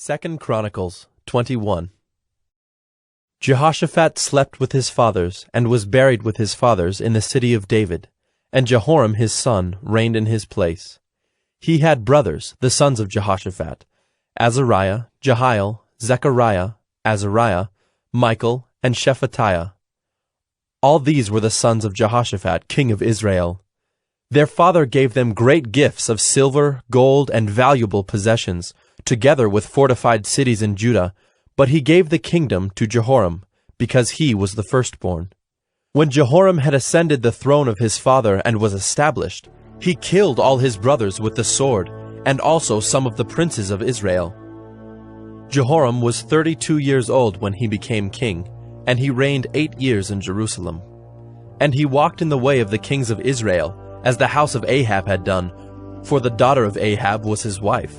2 Chronicles 21. Jehoshaphat slept with his fathers, and was buried with his fathers in the city of David, and Jehoram his son reigned in his place. He had brothers, the sons of Jehoshaphat, Azariah, Jehiel, Zechariah, Azariah, Michael, and Shephatiah. All these were the sons of Jehoshaphat, king of Israel. Their father gave them great gifts of silver, gold, and valuable possessions, together with fortified cities in Judah, but he gave the kingdom to Jehoram, because he was the firstborn. When Jehoram had ascended the throne of his father and was established, he killed all his brothers with the sword, and also some of the princes of Israel. Jehoram was 32 years old when he became king, and he reigned 8 years in Jerusalem. And he walked in the way of the kings of Israel, as the house of Ahab had done, for the daughter of Ahab was his wife.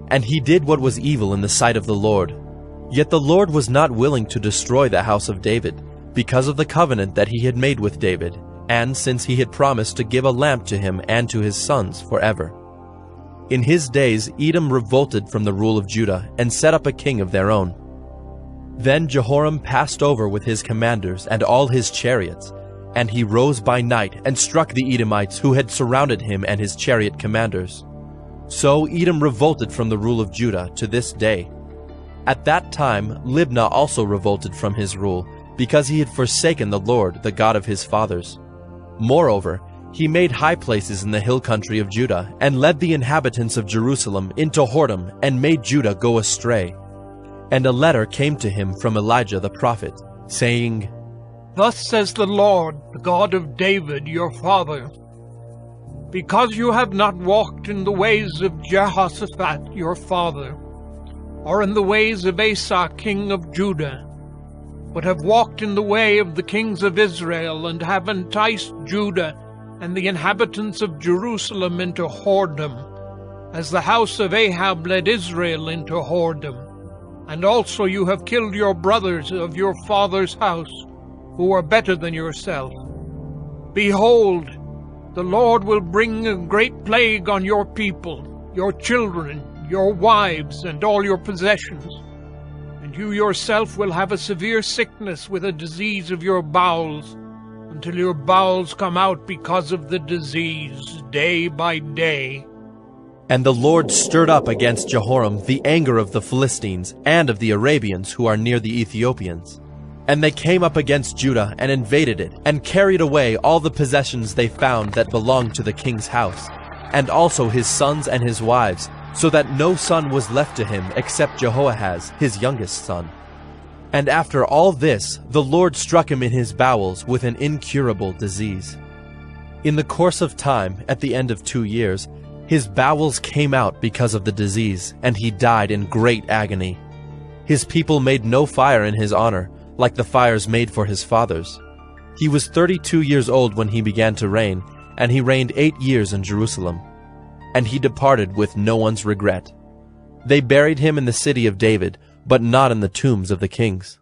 And he did what was evil in the sight of the Lord. Yet the Lord was not willing to destroy the house of David, because of the covenant that he had made with David, and since he had promised to give a lamp to him and to his sons forever. In his days Edom revolted from the rule of Judah, and set up a king of their own. Then Jehoram passed over with his commanders and all his chariots, and he rose by night and struck the Edomites who had surrounded him and his chariot commanders. So Edom revolted from the rule of Judah to this day. At that time Libnah also revolted from his rule, because he had forsaken the Lord, the God of his fathers. Moreover, he made high places in the hill country of Judah, and led the inhabitants of Jerusalem into whoredom, and made Judah go astray. And a letter came to him from Elijah the prophet, saying, Thus says the Lord, the God of David your father, because you have not walked in the ways of Jehoshaphat your father, or in the ways of Asa king of Judah, but have walked in the way of the kings of Israel, and have enticed Judah and the inhabitants of Jerusalem into whoredom, as the house of Ahab led Israel into whoredom. And also you have killed your brothers of your father's house, who are better than yourself. Behold, the Lord will bring a great plague on your people, your children, your wives, and all your possessions. And you yourself will have a severe sickness with a disease of your bowels, until your bowels come out because of the disease, day by day. And the Lord stirred up against Jehoram the anger of the Philistines and of the Arabians who are near the Ethiopians. And they came up against Judah and invaded it, and carried away all the possessions they found that belonged to the king's house, and also his sons and his wives, so that no son was left to him except Jehoahaz, his youngest son. And after all this, the Lord struck him in his bowels with an incurable disease. In the course of time, at the end of 2 years, his bowels came out because of the disease, and he died in great agony. His people made no fire in his honor, like the fires made for his fathers. He was 32 years old when he began to reign, and he reigned 8 years in Jerusalem. And he departed with no one's regret. They buried him in the city of David, but not in the tombs of the kings.